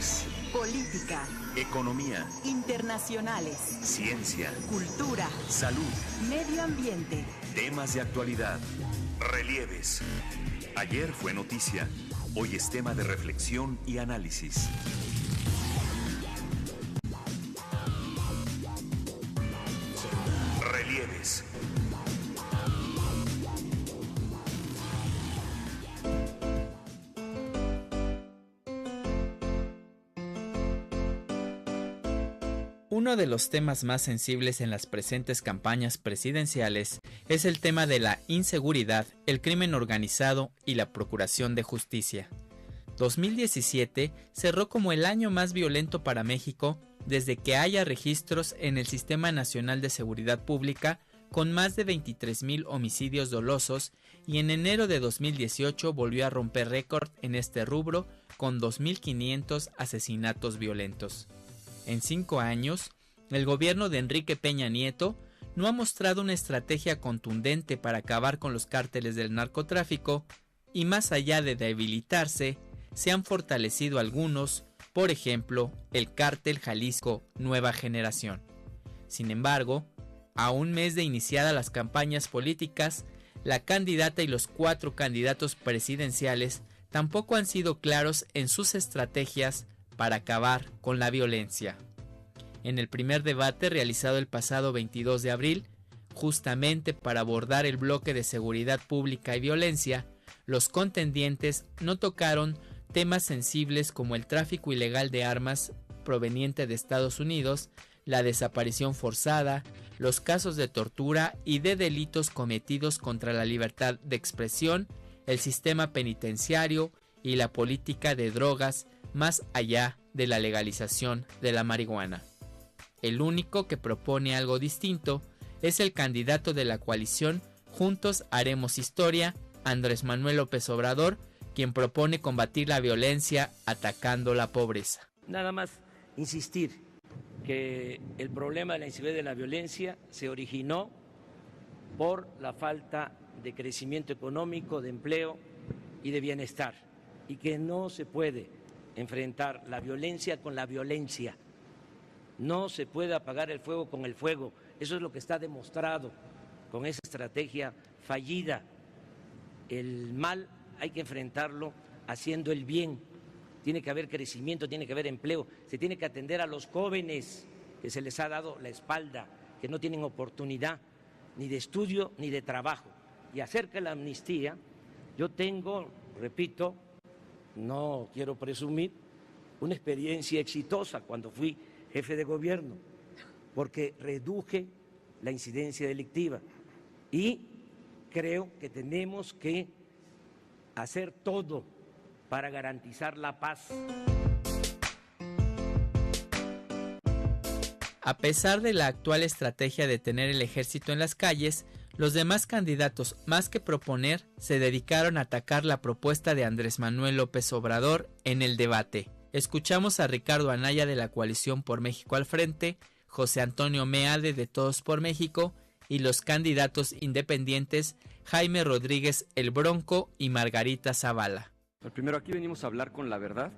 nacionales, política, economía, internacionales, ciencia, cultura, salud, medio ambiente, temas de actualidad, relieves. Ayer fue noticia, hoy es tema de reflexión y análisis. Relieves. Uno de los temas más sensibles en las presentes campañas presidenciales es el tema de la inseguridad, el crimen organizado y la procuración de justicia. 2017 cerró como el año más violento para México desde que haya registros en el Sistema Nacional de Seguridad Pública, con más de 23,000 homicidios dolosos, y en enero de 2018 volvió a romper récord en este rubro con 2,500 asesinatos violentos. En 5 años, el gobierno de Enrique Peña Nieto no ha mostrado una estrategia contundente para acabar con los cárteles del narcotráfico, y más allá de debilitarse, se han fortalecido algunos, por ejemplo, el cártel Jalisco Nueva Generación. Sin embargo, a un mes de iniciadas las campañas políticas, la candidata y los 4 candidatos presidenciales tampoco han sido claros en sus estrategias para acabar con la violencia. En el primer debate realizado el pasado 22 de abril, justamente para abordar el bloque de seguridad pública y violencia, los contendientes no tocaron temas sensibles como el tráfico ilegal de armas proveniente de Estados Unidos, la desaparición forzada, los casos de tortura y de delitos cometidos contra la libertad de expresión, el sistema penitenciario y la política de drogas, más allá de la legalización de la marihuana. El único que propone algo distinto es el candidato de la coalición Juntos Haremos Historia, Andrés Manuel López Obrador, quien propone combatir la violencia atacando la pobreza. Nada más insistir que el problema de la inseguridad y de la violencia se originó por la falta de crecimiento económico, de empleo y de bienestar, y que no se puede enfrentar la violencia con la violencia. No se puede apagar el fuego con el fuego. Eso es lo que está demostrado con esa estrategia fallida. El mal hay que enfrentarlo haciendo el bien. Tiene que haber crecimiento, tiene que haber empleo, se tiene que atender a los jóvenes que se les ha dado la espalda, que no tienen oportunidad ni de estudio ni de trabajo. Y acerca de la amnistía, yo tengo, repito, no quiero presumir, una experiencia exitosa cuando fui jefe de gobierno, porque reduje la incidencia delictiva y creo que tenemos que hacer todo para garantizar la paz. A pesar de la actual estrategia de tener el ejército en las calles, los demás candidatos, más que proponer, se dedicaron a atacar la propuesta de Andrés Manuel López Obrador en el debate. Escuchamos a Ricardo Anaya de la Coalición por México al Frente, José Antonio Meade de Todos por México y los candidatos independientes Jaime Rodríguez el Bronco y Margarita Zavala. Primero, aquí venimos a hablar con la verdad.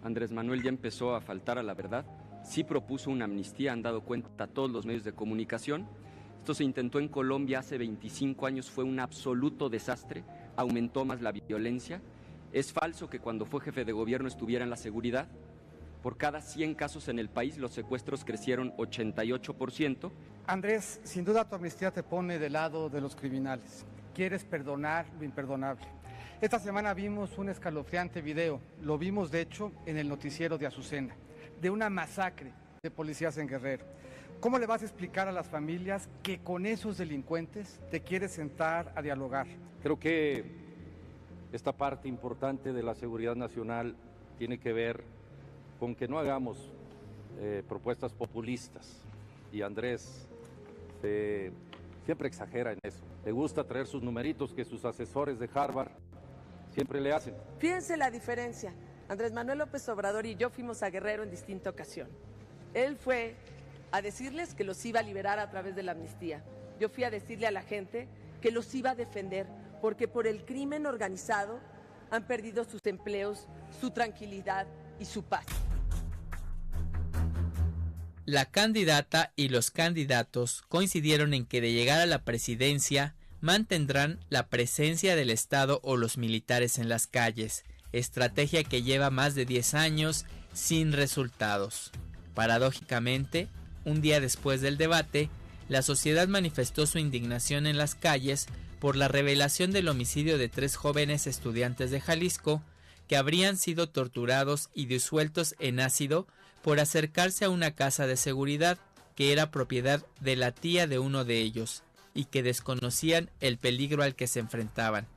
Andrés Manuel ya empezó a faltar a la verdad. Sí propuso una amnistía, han dado cuenta todos los medios de comunicación. Esto se intentó en Colombia hace 25 años, fue un absoluto desastre, aumentó más la violencia. Es falso que cuando fue jefe de gobierno estuviera en la seguridad. Por cada 100 casos en el país, los secuestros crecieron 88%. Andrés, sin duda tu amnistía te pone del lado de los criminales. Quieres perdonar lo imperdonable. Esta semana vimos un escalofriante video, lo vimos de hecho en el noticiero de Azucena, de una masacre de policías en Guerrero. ¿Cómo le vas a explicar a las familias que con esos delincuentes te quieres sentar a dialogar? Creo que esta parte importante de la seguridad nacional tiene que ver con que no hagamos propuestas populistas. Y Andrés siempre exagera en eso. Le gusta traer sus numeritos que sus asesores de Harvard siempre le hacen. Fíjense la diferencia. Andrés Manuel López Obrador y yo fuimos a Guerrero en distinta ocasión. Él fue a decirles que los iba a liberar a través de la amnistía. Yo fui a decirle a la gente que los iba a defender, porque por el crimen organizado han perdido sus empleos, su tranquilidad y su paz. La candidata y los candidatos coincidieron en que de llegar a la presidencia mantendrán la presencia del Estado o los militares en las calles, estrategia que lleva más de 10 años sin resultados. Paradójicamente, un día después del debate, la sociedad manifestó su indignación en las calles por la revelación del homicidio de 3 jóvenes estudiantes de Jalisco que habrían sido torturados y disueltos en ácido por acercarse a una casa de seguridad que era propiedad de la tía de uno de ellos y que desconocían el peligro al que se enfrentaban.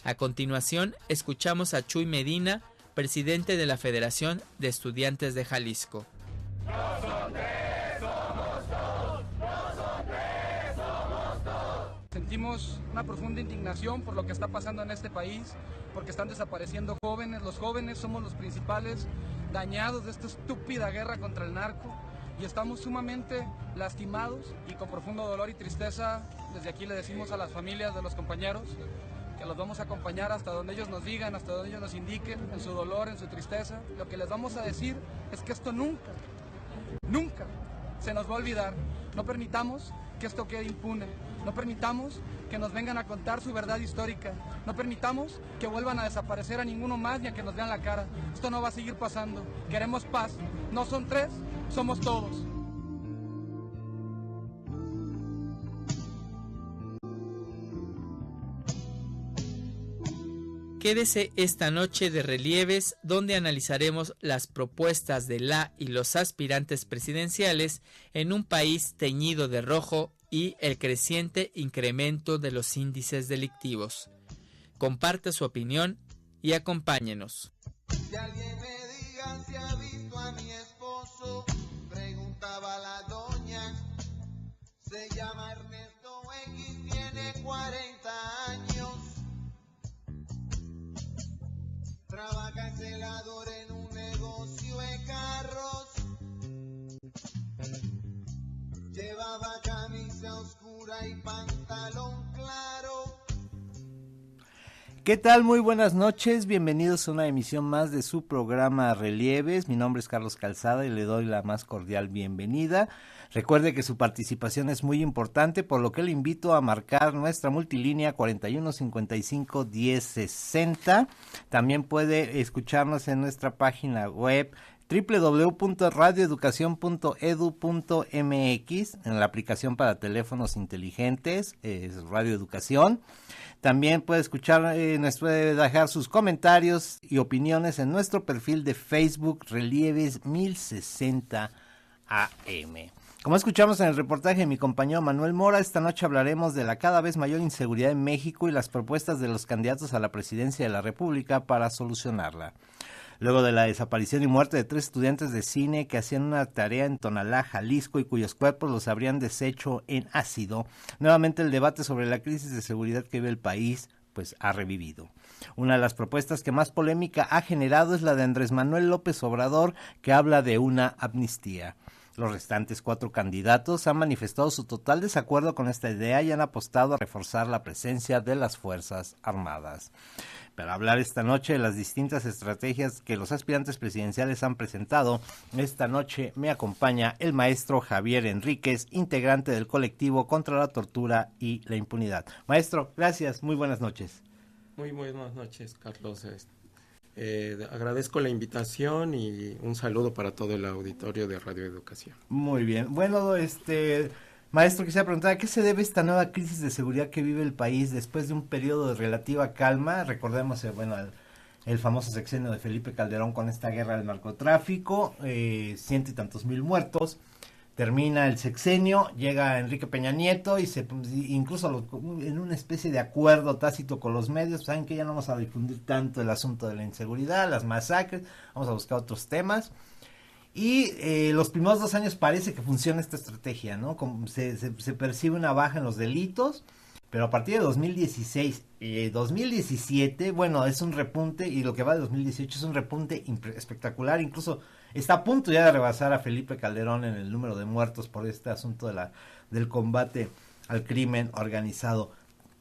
A continuación, escuchamos a Chuy Medina, presidente de la Federación de Estudiantes de Jalisco. No son 3, somos 2, no son 3, somos 2. Sentimos una profunda indignación por lo que está pasando en este país, porque están desapareciendo jóvenes. Los jóvenes somos los principales dañados de esta estúpida guerra contra el narco y estamos sumamente lastimados y con profundo dolor y tristeza. Desde aquí le decimos a las familias de los compañeros que los vamos a acompañar hasta donde ellos nos digan, hasta donde ellos nos indiquen, en su dolor, en su tristeza. Lo que les vamos a decir es que esto nunca se nos va a olvidar. No permitamos que esto quede impune. No permitamos que nos vengan a contar su verdad histórica. No permitamos que vuelvan a desaparecer a ninguno más ni a que nos vean la cara. Esto no va a seguir pasando. Queremos paz. No son 3, somos todos. Quédese esta noche de Relieves, donde analizaremos las propuestas de la y los aspirantes presidenciales en un país teñido de rojo y el creciente incremento de los índices delictivos. Comparte su opinión y acompáñenos. Si alguien me diga si ha visto a mi esposo, preguntaba la doña. Se llama Ernesto X, tiene 40 años. Trabaja en celador en un negocio de carros. Llevaba camisa oscura y pantalón claro. ¿Qué tal? Muy buenas noches, bienvenidos a una emisión más de su programa Relieves. Mi nombre es Carlos Calzada y le doy la más cordial bienvenida. Recuerde que su participación es muy importante, por lo que le invito a marcar nuestra multilínea 4155-1060. También puede escucharnos en nuestra página web www.radioeducacion.edu.mx, en la aplicación para teléfonos inteligentes, es Radio Educación. También puede escuchar, nos puede dejar sus comentarios y opiniones en nuestro perfil de Facebook Relieves 1060 AM. Como escuchamos en el reportaje de mi compañero Manuel Mora, esta noche hablaremos de la cada vez mayor inseguridad en México y las propuestas de los candidatos a la presidencia de la República para solucionarla. Luego de la desaparición y muerte de 3 estudiantes de cine que hacían una tarea en Tonalá, Jalisco, y cuyos cuerpos los habrían deshecho en ácido, nuevamente el debate sobre la crisis de seguridad que vive el país pues ha revivido. Una de las propuestas que más polémica ha generado es la de Andrés Manuel López Obrador, que habla de una amnistía. Los restantes 4 candidatos han manifestado su total desacuerdo con esta idea y han apostado a reforzar la presencia de las Fuerzas Armadas. Para hablar esta noche de las distintas estrategias que los aspirantes presidenciales han presentado, esta noche me acompaña el maestro Javier Enríquez, integrante del colectivo contra la tortura y la impunidad. Maestro, gracias, muy buenas noches. Muy buenas noches, Carlos. Agradezco la invitación y un saludo para todo el auditorio de Radio Educación. Muy bien. Bueno, maestro, quisiera preguntar, ¿a qué se debe esta nueva crisis de seguridad que vive el país después de un periodo de relativa calma? Recordemos, el famoso sexenio de Felipe Calderón con esta guerra del narcotráfico, 100 y tantos mil muertos. Termina el sexenio, llega Enrique Peña Nieto y incluso en una especie de acuerdo tácito con los medios, saben que ya no vamos a difundir tanto el asunto de la inseguridad, las masacres, vamos a buscar otros temas. Y los primeros 2 años parece que funciona esta estrategia, ¿no? Como se percibe una baja en los delitos, pero a partir de 2016 y 2017, bueno, es un repunte, y lo que va de 2018 es un repunte espectacular, incluso está a punto ya de rebasar a Felipe Calderón en el número de muertos por este asunto del combate al crimen organizado.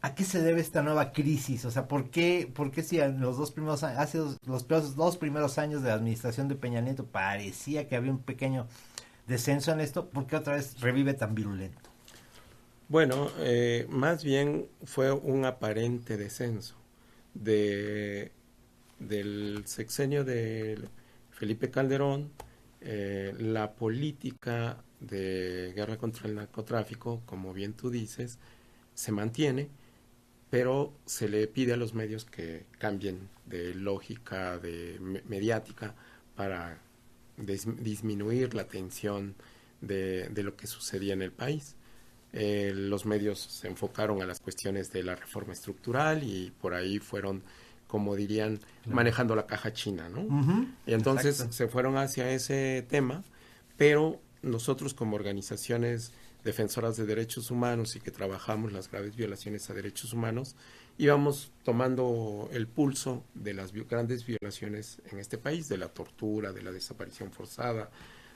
¿A qué se debe esta nueva crisis? O sea, ¿por qué si en los 2 primeros años, los 2 primeros años de la administración de Peña Nieto parecía que había un pequeño descenso en esto? ¿Por qué otra vez revive tan virulento? Bueno, más bien fue un aparente descenso del sexenio de Felipe Calderón. La política de guerra contra el narcotráfico, como bien tú dices, se mantiene, pero se le pide a los medios que cambien de lógica mediática para disminuir la tensión de lo que sucedía en el país. Los medios se enfocaron a las cuestiones de la reforma estructural y por ahí fueron, como dirían, manejando la caja china, ¿no? Y entonces se fueron hacia ese tema, pero nosotros como organizaciones defensoras de derechos humanos y que trabajamos las graves violaciones a derechos humanos, íbamos tomando el pulso de las grandes violaciones en este país, de la tortura, de la desaparición forzada,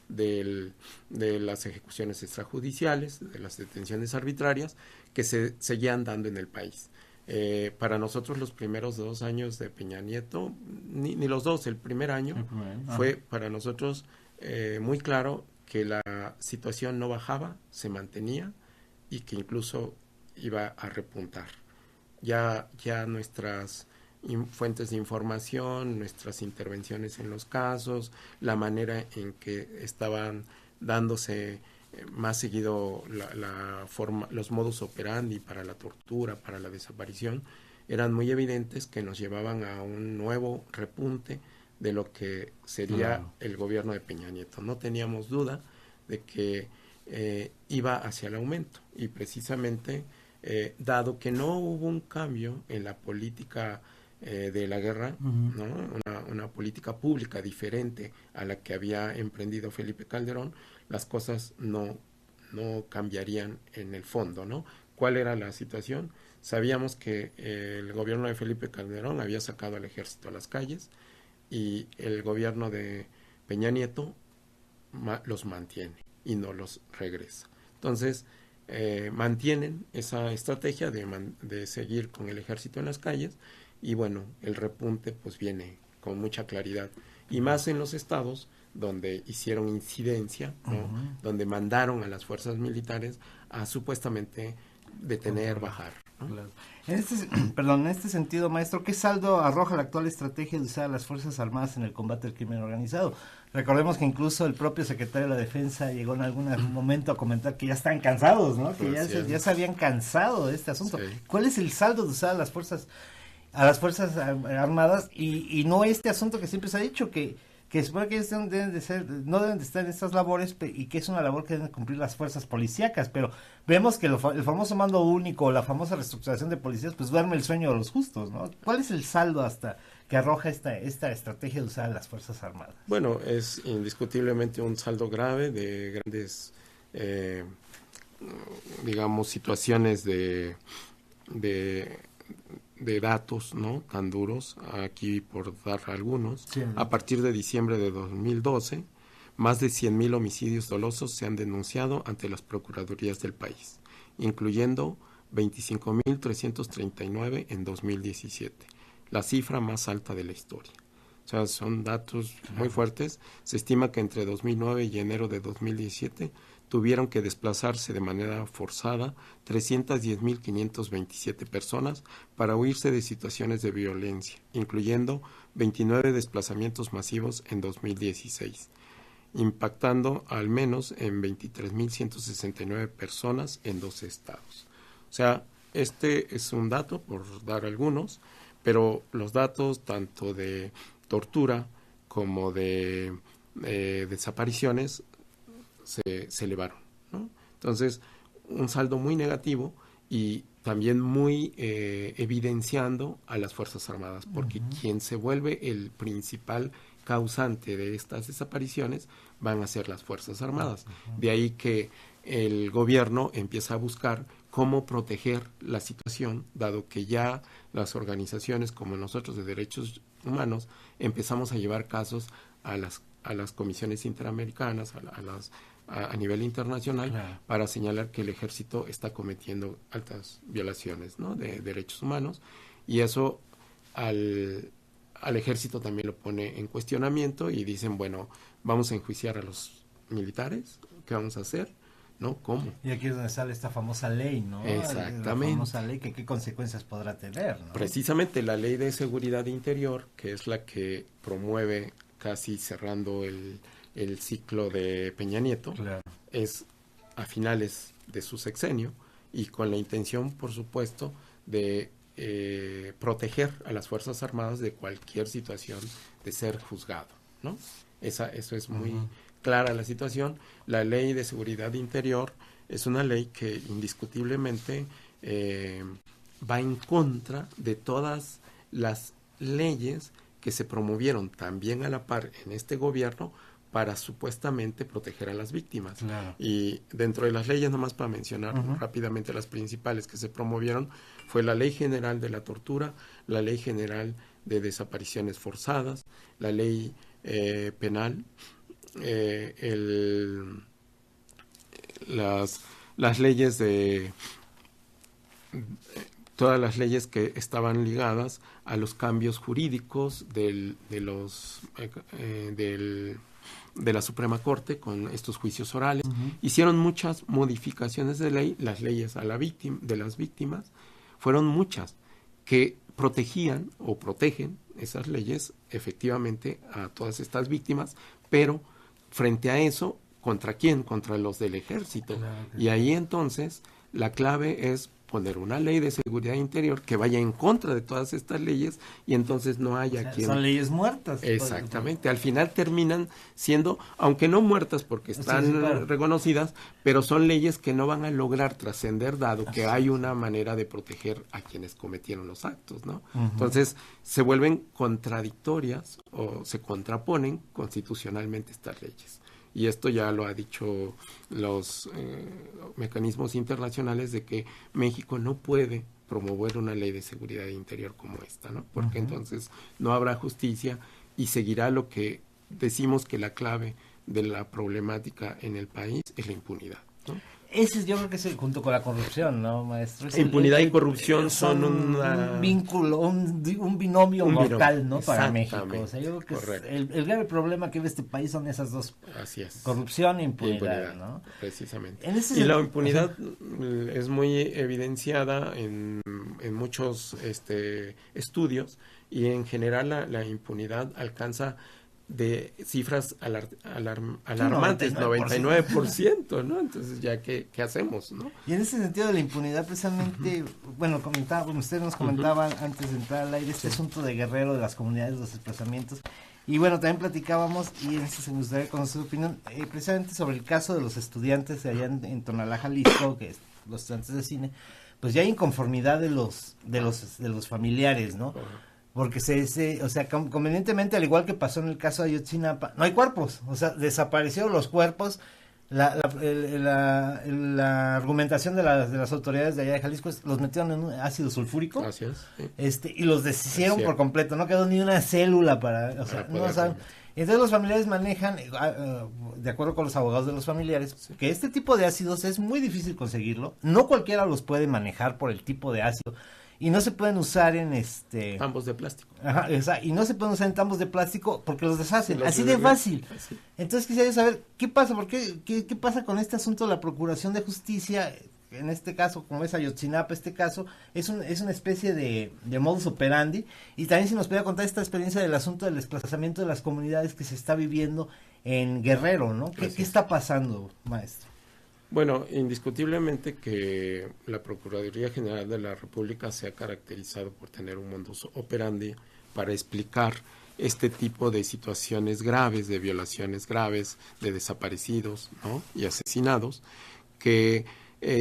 de las ejecuciones extrajudiciales, de las detenciones arbitrarias que se seguían dando en el país. Para nosotros los primeros 2 años de Peña Nieto, ni los dos, el primer año fue para nosotros muy claro que la situación no bajaba, se mantenía y que incluso iba a repuntar. Ya nuestras fuentes de información, nuestras intervenciones en los casos, la manera en que estaban dándose más seguido los modus operandi para la tortura, para la desaparición, eran muy evidentes que nos llevaban a un nuevo repunte de lo que sería el gobierno de Peña Nieto. No teníamos duda de que iba hacia el aumento y precisamente dado que no hubo un cambio en la política de la guerra, ¿no? Una política pública diferente a la que había emprendido Felipe Calderón, las cosas no cambiarían en el fondo, ¿no? ¿Cuál era la situación? Sabíamos que el gobierno de Felipe Calderón había sacado al ejército a las calles y el gobierno de Peña Nieto los mantiene y no los regresa. Entonces, mantienen esa estrategia de seguir con el ejército en las calles y bueno, el repunte pues viene con mucha claridad y más en los estados donde hicieron incidencia, ¿no? Donde mandaron a las fuerzas militares a supuestamente detener, bajar, ¿no? Claro. En este sentido, maestro, ¿qué saldo arroja la actual estrategia de usar a las Fuerzas Armadas en el combate al crimen organizado? Recordemos que incluso el propio secretario de la Defensa llegó en algún momento a comentar que ya están cansados, ¿no? Que ya se habían cansado de este asunto. Sí. ¿Cuál es el saldo de usar a las Fuerzas Armadas y no este asunto que siempre se ha dicho que supone que no deben de estar en estas labores y que es una labor que deben cumplir las fuerzas policíacas, pero vemos que el famoso mando único, la famosa reestructuración de policías, pues duerme el sueño de los justos, ¿no? ¿Cuál es el saldo hasta que arroja esta estrategia de usar a las Fuerzas Armadas? Bueno, es indiscutiblemente un saldo grave de grandes, digamos, situaciones de datos, ¿no? Tan duros, aquí por dar algunos. Sí. A partir de diciembre de 2012, más de 100,000 homicidios dolosos se han denunciado ante las procuradurías del país, incluyendo 25,339 en 2017, la cifra más alta de la historia. O sea, son datos muy fuertes. Se estima que entre 2009 y enero de 2017 tuvieron que desplazarse de manera forzada 310,527 personas para huirse de situaciones de violencia, incluyendo 29 desplazamientos masivos en 2016, impactando al menos en 23,169 personas en 12 estados. O sea, este es un dato, por dar algunos, pero los datos tanto de tortura como de desapariciones se elevaron, ¿no? Entonces, un saldo muy negativo y también muy evidenciando a las Fuerzas Armadas, porque quien se vuelve el principal causante de estas desapariciones van a ser las Fuerzas Armadas. De ahí que el gobierno empieza a buscar cómo proteger la situación, dado que ya las organizaciones como nosotros de derechos humanos empezamos a llevar casos a las comisiones interamericanas, a nivel internacional, claro, para señalar que el ejército está cometiendo altas violaciones, ¿no? de derechos humanos, y eso al ejército también lo pone en cuestionamiento y dicen, bueno, vamos a enjuiciar a los militares? ¿Qué vamos a hacer? ¿No? ¿Cómo? Y aquí es donde sale esta famosa ley, ¿no? Exactamente. La famosa ley, que qué consecuencias podrá tener, ¿no? Precisamente la Ley de Seguridad Interior, que es la que promueve, casi cerrando el ciclo de Peña Nieto, claro, es a finales de su sexenio y con la intención, por supuesto, de proteger a las Fuerzas Armadas de cualquier situación de ser juzgado, ¿no? Eso es muy clara la situación. La Ley de Seguridad Interior es una ley que indiscutiblemente va en contra de todas las leyes que se promovieron también a la par en este gobierno para supuestamente proteger a las víctimas. Claro. Y dentro de las leyes, nomás para mencionar rápidamente las principales que se promovieron, fue la Ley General de la Tortura, la Ley General de Desapariciones Forzadas, la Ley Penal, las leyes todas las leyes que estaban ligadas a los cambios jurídicos de la Suprema Corte con estos juicios orales. Hicieron muchas modificaciones de ley, las leyes de las víctimas, fueron muchas que protegían o protegen esas leyes efectivamente a todas estas víctimas, pero frente a eso, ¿contra quién? Contra los del ejército. Claro. Y ahí entonces la clave es poner una ley de seguridad interior que vaya en contra de todas estas leyes y entonces no haya quien... Son leyes muertas. Exactamente. Al final terminan siendo, aunque no muertas porque están reconocidas, pero son leyes que no van a lograr trascender dado que hay una manera de proteger a quienes cometieron los actos, ¿no? Entonces se vuelven contradictorias o se contraponen constitucionalmente estas leyes. Y esto ya lo ha dicho los mecanismos internacionales de que México no puede promover una ley de seguridad interior como esta, ¿no? Porque entonces no habrá justicia y seguirá lo que decimos que la clave de la problemática en el país es la impunidad, ¿no? Ese yo creo que es junto con la corrupción, ¿no, maestro? Impunidad y corrupción son un vínculo, un binomio mortal, ¿no? Para México. O sea, yo creo que el grave problema que vive este país son esas dos. Así es. Corrupción e impunidad, ¿no? Precisamente. Y la impunidad es muy evidenciada en muchos estudios y en general la impunidad alcanza de cifras alarmantes, 99%, ¿no? Entonces ya ¿qué hacemos, no? Y en ese sentido de la impunidad, precisamente, bueno, usted nos comentaba antes de entrar al aire este asunto de Guerrero, de las comunidades, de los desplazamientos, y bueno, también platicábamos, y en ese se me gustaría conocer su opinión, precisamente sobre el caso de los estudiantes de allá en Tonalá, Jalisco, que es los estudiantes de cine, pues ya hay inconformidad de los familiares, ¿no? Porque o sea, convenientemente, al igual que pasó en el caso de Ayotzinapa, no hay cuerpos, o sea, desaparecieron los cuerpos. La argumentación de las autoridades de allá de Jalisco es los metieron en un ácido sulfúrico. Así es, sí. Y los deshicieron por completo, no quedó ni una célula para, o sea, no saben. Entonces los familiares manejan, de acuerdo con los abogados de los familiares, que este tipo de ácidos es muy difícil conseguirlo, no cualquiera los puede manejar por el tipo de ácido. Y no se pueden usar en tambos de plástico. Ajá, y no se pueden usar en tambos de plástico porque los deshacen, así de fácil. Sí. Entonces quisiera saber, ¿qué pasa? ¿Qué pasa con este asunto de la Procuración de Justicia? En este caso, como es Ayotzinapa, este caso, es una especie de modus operandi. Y también si nos pudiera contar esta experiencia del asunto del desplazamiento de las comunidades que se está viviendo en Guerrero, ¿no? ¿Qué está pasando, maestro? Bueno, indiscutiblemente que la Procuraduría General de la República se ha caracterizado por tener un modus operandi para explicar este tipo de situaciones graves, de violaciones graves, de desaparecidos, ¿no? Y asesinados, que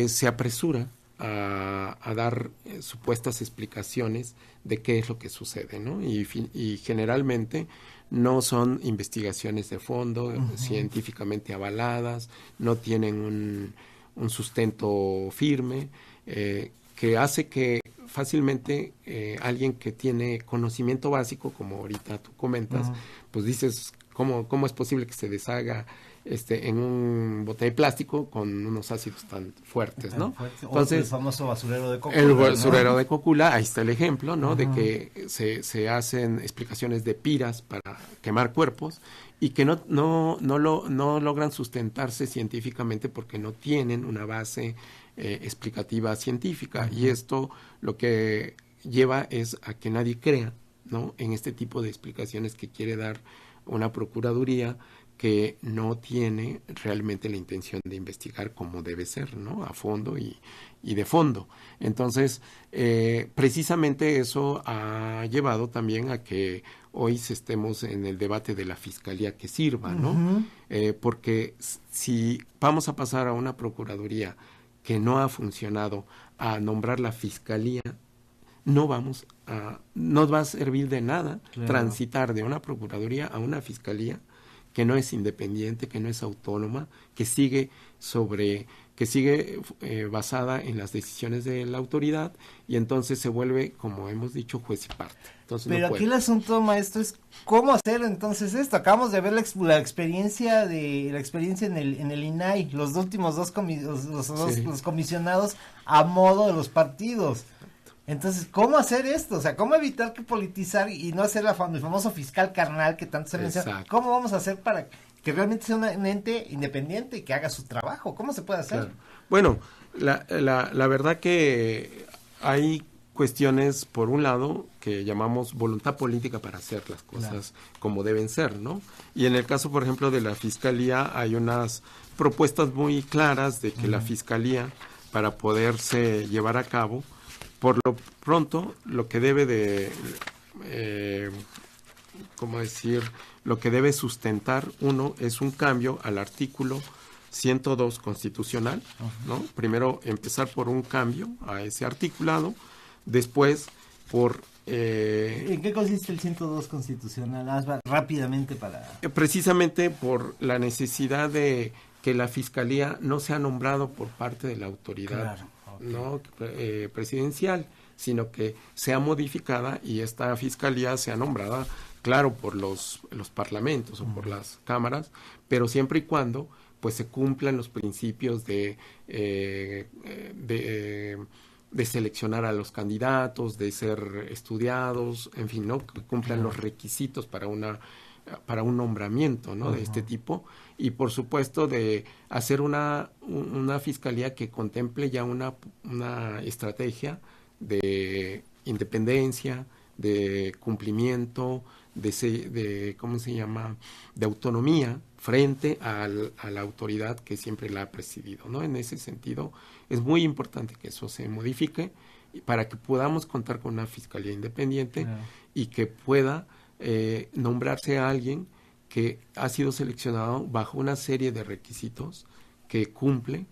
se apresura a dar supuestas explicaciones de qué es lo que sucede, ¿no? Y generalmente no son investigaciones de fondo, científicamente avaladas, no tienen un sustento firme, que hace que fácilmente alguien que tiene conocimiento básico, como ahorita tú comentas, pues dices, ¿cómo es posible que se deshaga en un bote de plástico con unos ácidos tan fuertes, ¿no? Entonces, el famoso basurero de Cocula. El basurero de Cocula, ahí está el ejemplo, ¿no? De que se hacen explicaciones de piras para quemar cuerpos y que no logran sustentarse científicamente porque no tienen una base explicativa científica. Y esto lo que lleva es a que nadie crea, ¿no? En este tipo de explicaciones que quiere dar una procuraduría que no tiene realmente la intención de investigar como debe ser, ¿no? A fondo y de fondo. Entonces, precisamente eso ha llevado también a que hoy estemos en el debate de la fiscalía que sirva, ¿no? Porque si vamos a pasar a una procuraduría que no ha funcionado, a nombrar la fiscalía, no va a servir de nada transitar de una procuraduría a una fiscalía que no es independiente, que no es autónoma, que sigue basada en las decisiones de la autoridad y entonces se vuelve, como hemos dicho, juez y parte. Entonces, pero aquí el asunto, maestro, es cómo hacer entonces esto. Acabamos de ver la experiencia en el INAI, los últimos dos los comisionados a modo de los partidos. Entonces, ¿cómo hacer esto? O sea, ¿cómo evitar que politizar y no hacer el famoso fiscal carnal que tanto se menciona? ¿Cómo vamos a hacer para que realmente sea un ente independiente y que haga su trabajo? ¿Cómo se puede hacer? Claro. Bueno, la verdad que hay cuestiones, por un lado, que llamamos voluntad política para hacer las cosas como deben ser, ¿no? Y en el caso, por ejemplo, de la Fiscalía, hay unas propuestas muy claras de que la Fiscalía, para poderse llevar a cabo, por lo pronto, lo que debe de, lo que debe sustentar uno es un cambio al artículo 102 constitucional, ¿no? Primero empezar por un cambio a ese articulado, después por... ¿En qué consiste el 102 constitucional? Rápidamente para... Precisamente por la necesidad de que la Fiscalía no sea nombrado por parte de la autoridad presidencial, sino que sea modificada y esta Fiscalía sea nombrada, claro, por los parlamentos o por las cámaras, pero siempre y cuando pues se cumplan los principios de seleccionar a los candidatos, de ser estudiados, en fin, ¿no? Que cumplan los requisitos para un nombramiento, ¿no? De este tipo, y por supuesto de hacer una fiscalía que contemple ya una estrategia de independencia, de cumplimiento, de autonomía frente a la autoridad que siempre la ha presidido, ¿no? En ese sentido es muy importante que eso se modifique para que podamos contar con una fiscalía independiente y que pueda nombrarse a alguien que ha sido seleccionado bajo una serie de requisitos que cumple,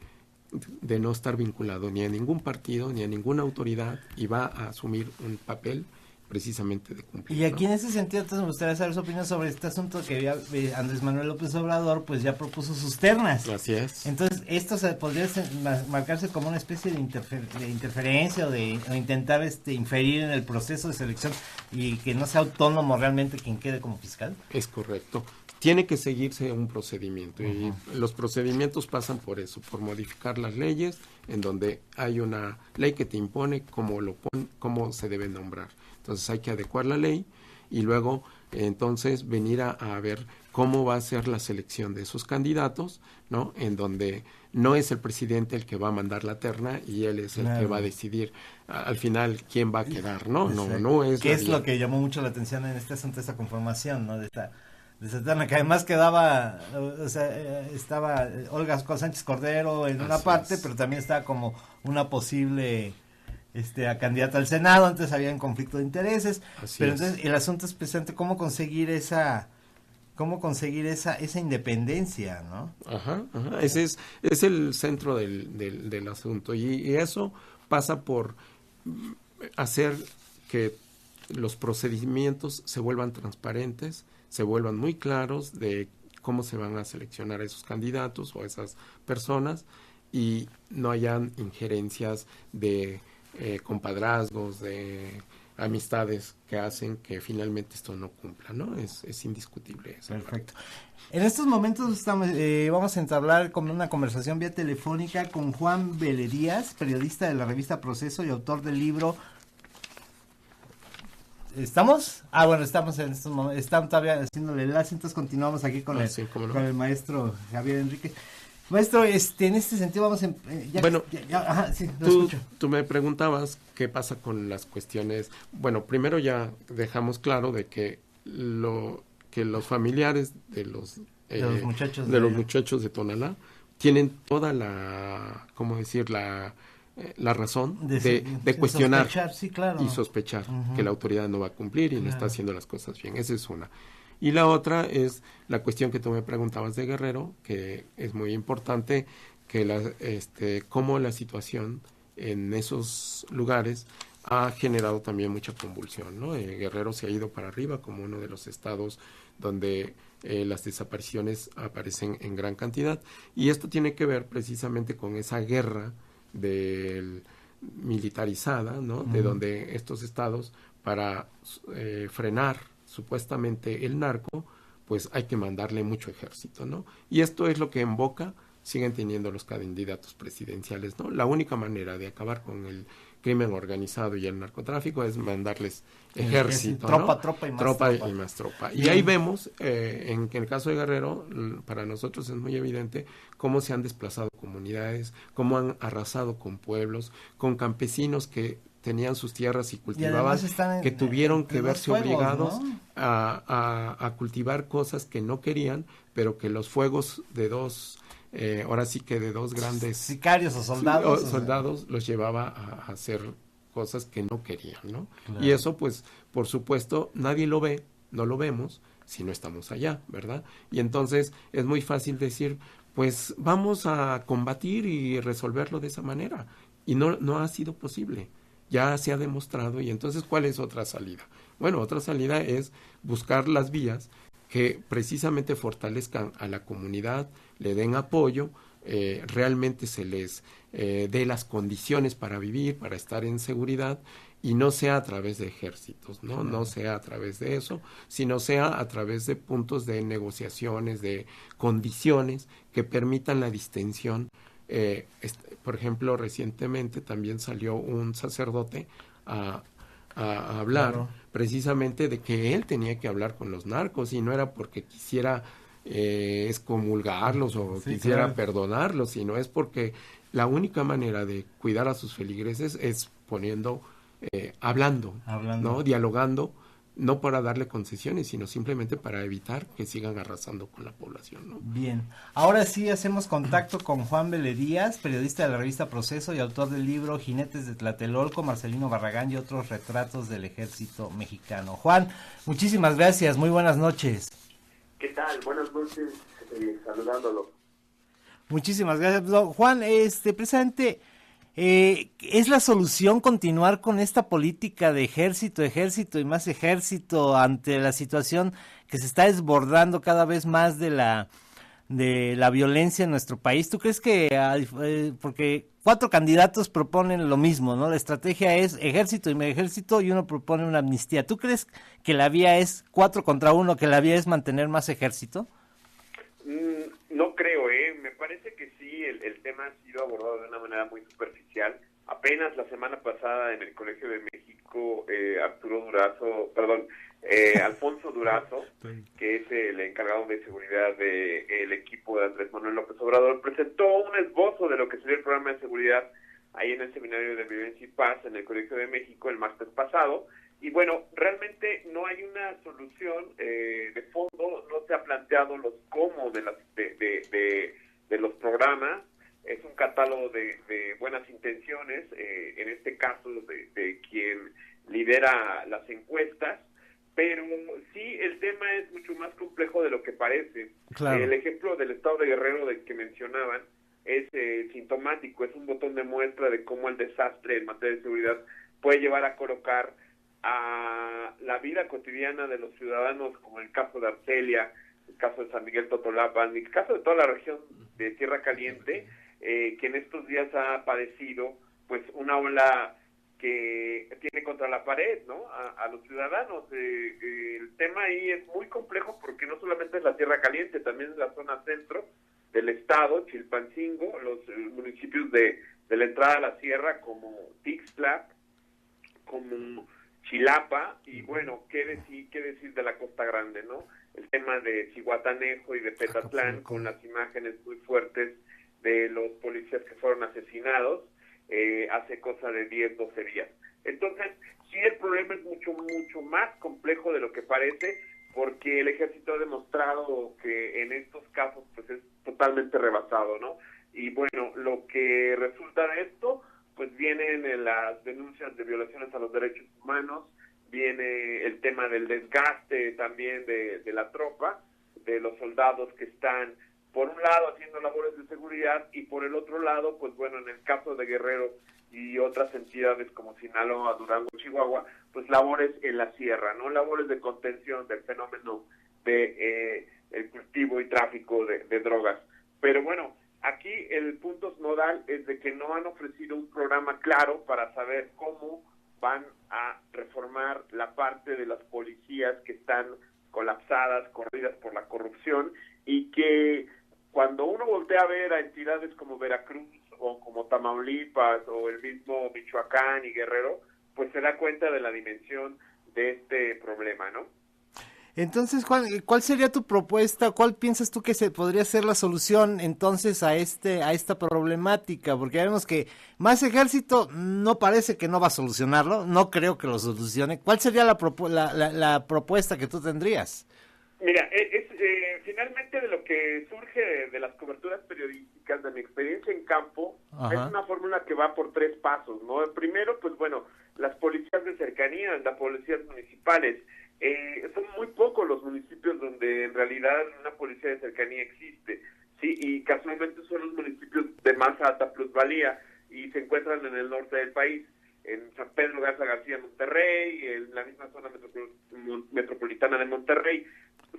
de no estar vinculado ni a ningún partido ni a ninguna autoridad y va a asumir un papel precisamente de cumplir. Y aquí en ese sentido, entonces me gustaría saber su opinión sobre este asunto que Andrés Manuel López Obrador pues ya propuso sus ternas. Así es. Entonces esto podría marcarse como una especie de interferencia o intentar inferir en el proceso de selección y que no sea autónomo realmente quien quede como fiscal. Es correcto. Tiene que seguirse un procedimiento y los procedimientos pasan por eso, por modificar las leyes en donde hay una ley que te impone cómo se debe nombrar. Entonces hay que adecuar la ley y luego entonces venir a ver cómo va a ser la selección de esos candidatos, ¿no? En donde no es el presidente el que va a mandar la terna y él es el que va a decidir al final quién va a quedar, ¿no? No es. ¿Qué es lo que llamó mucho la atención en este asunto, esta conformación, ¿no? De esta terna, que además quedaba, estaba Olga Sánchez Cordero en una parte, pero también estaba como una posible a candidata al Senado, antes había un conflicto de intereses, pero entonces el asunto es precisamente cómo conseguir esa independencia, ¿no? Ese es el centro del asunto y eso pasa por hacer que los procedimientos se vuelvan transparentes, se vuelvan muy claros de cómo se van a seleccionar a esos candidatos o a esas personas y no hayan injerencias de compadrazgos, de amistades que hacen que finalmente esto no cumpla, ¿no? Es indiscutible eso. Perfecto. En estos momentos vamos a entablar como una conversación vía telefónica con Juan Velerías, periodista de la revista Proceso y autor del libro. ¿Estamos? Bueno, estamos en estos momentos, estamos todavía haciendo el enlace, entonces continuamos aquí con el maestro Javier Enrique. Maestro, en este sentido vamos a... Tú me preguntabas qué pasa con las cuestiones. Bueno, primero ya dejamos claro de que los familiares de los muchachos de Tonalá tienen toda la, ¿cómo decir?, la razón de cuestionar y sospechar que la autoridad no va a cumplir y no está haciendo las cosas bien. Esa es una. Y la otra es la cuestión que tú me preguntabas de Guerrero, que es muy importante, que cómo la situación en esos lugares ha generado también mucha convulsión, ¿no? Guerrero se ha ido para arriba como uno de los estados donde las desapariciones aparecen en gran cantidad, y esto tiene que ver precisamente con esa guerra militarizada, ¿no? De donde estos estados, para frenar supuestamente el narco, pues hay que mandarle mucho ejército, ¿no? Y esto es lo que en boca siguen teniendo los candidatos presidenciales, ¿no? La única manera de acabar con el crimen organizado y el narcotráfico es mandarles ejército, ¿no? Tropa y más tropa. Y ahí vemos, en el caso de Guerrero, para nosotros es muy evidente cómo se han desplazado comunidades, cómo han arrasado con pueblos, con campesinos que tenían sus tierras y cultivaban, que tuvieron que verse obligados, ¿no?, a cultivar cosas que no querían, pero que los fuegos de ahora sí que de dos grandes sicarios o soldados los llevaba a hacer cosas que no querían, ¿no? Claro. Y eso, pues, por supuesto, nadie lo ve, no lo vemos si no estamos allá, ¿verdad? Y entonces es muy fácil decir, pues vamos a combatir y resolverlo de esa manera, y no ha sido posible. Ya se ha demostrado. Y entonces, ¿cuál es otra salida? Bueno, otra salida es buscar las vías que precisamente fortalezcan a la comunidad, le den apoyo, realmente se les dé las condiciones para vivir, para estar en seguridad, y no sea a través de ejércitos, ¿no? No sea a través de eso, sino sea a través de puntos de negociaciones, de condiciones que permitan la distensión. Por ejemplo, recientemente también salió un sacerdote a hablar precisamente de que él tenía que hablar con los narcos, y no era porque quisiera excomulgarlos o quisiera perdonarlos, sino es porque la única manera de cuidar a sus feligreses es hablando, ¿no? Dialogando, no para darle concesiones, sino simplemente para evitar que sigan arrasando con la población, ¿no? Bien, ahora sí hacemos contacto con Juan Velerías, periodista de la revista Proceso y autor del libro Jinetes de Tlatelolco, Marcelino Barragán y otros retratos del ejército mexicano. Juan, muchísimas gracias, muy buenas noches. ¿Qué tal? Buenas noches, saludándolo. Muchísimas gracias. Juan, precisamente... ¿es la solución continuar con esta política de ejército y más ejército ante la situación que se está desbordando cada vez más de la violencia en nuestro país? ¿Tú crees que, porque 4 candidatos proponen lo mismo, ¿no? La estrategia es ejército y medio ejército, y uno propone una amnistía. ¿Tú crees que la vía es 4 contra 1, que la vía es mantener más ejército? No creo, me parece que sí, el tema ha sido abordado de una manera muy superficial. Apenas la semana pasada en el Colegio de México, Alfonso Durazo, que es el encargado de seguridad del equipo de Andrés Manuel López Obrador, presentó un esbozo de lo que sería el programa de seguridad ahí en el Seminario de Violencia y Paz en el Colegio de México el martes pasado. Y bueno, realmente no hay una solución de fondo, no se ha planteado los cómo de los programas. Es un catálogo de buenas intenciones, en este caso de quien lidera las encuestas, pero sí el tema es mucho más complejo de lo que parece. Claro. El ejemplo del estado de Guerrero del que mencionaban es sintomático, es un botón de muestra de cómo el desastre en materia de seguridad puede llevar a colocar a la vida cotidiana de los ciudadanos, como el caso de Arcelia, el caso de San Miguel Totolapan, el caso de toda la región de Tierra Caliente, que en estos días ha padecido pues una ola que tiene contra la pared, ¿no? A los ciudadanos. El tema ahí es muy complejo porque no solamente es la Tierra Caliente, también es la zona centro del estado, Chilpancingo, los municipios de la entrada a la sierra como Tixtla, como Chilapa, y bueno, qué decir de la Costa Grande, ¿no? El tema de Zihuatanejo y de Petatlán, con las imágenes muy fuertes de los policías que fueron asesinados hace cosa de 10, 12 días. Entonces, sí, el problema es mucho más complejo de lo que parece, porque el ejército ha demostrado que en estos casos pues es totalmente rebasado, ¿no? Y bueno, lo que resulta de esto, pues vienen las denuncias de violaciones a los derechos humanos, viene el tema del desgaste también de la tropa, de los soldados que están, por un lado, haciendo labores de seguridad, y por el otro lado, pues bueno, en el caso de Guerrero y otras entidades como Sinaloa, Durango, Chihuahua, pues labores en la sierra, ¿no? Labores de contención del fenómeno de el cultivo y tráfico de drogas. Pero bueno, aquí el punto nodal es de que no han ofrecido un programa claro para saber cómo van a reformar la parte de las policías que están colapsadas, corridas por la corrupción, y que cuando uno voltea a ver a entidades como Veracruz o como Tamaulipas o el mismo Michoacán y Guerrero, pues se da cuenta de la dimensión de este problema, ¿no? Entonces, ¿cuál sería tu propuesta? ¿Cuál piensas tú que se podría ser la solución entonces a esta problemática? Porque vemos que más ejército no parece que no va a solucionarlo, no creo que lo solucione. ¿Cuál sería la propuesta que tú tendrías? Mira, finalmente de lo que surge de las coberturas periodísticas, de mi experiencia en campo, es una fórmula que va por 3 pasos, ¿no? El primero, pues bueno, las policías de cercanía, las policías municipales. Son muy pocos los municipios donde en realidad una policía de cercanía existe, sí, y casualmente son los municipios de más alta plusvalía y se encuentran en el norte del país, en San Pedro Garza García, Monterrey, en la misma zona metropolitana de Monterrey.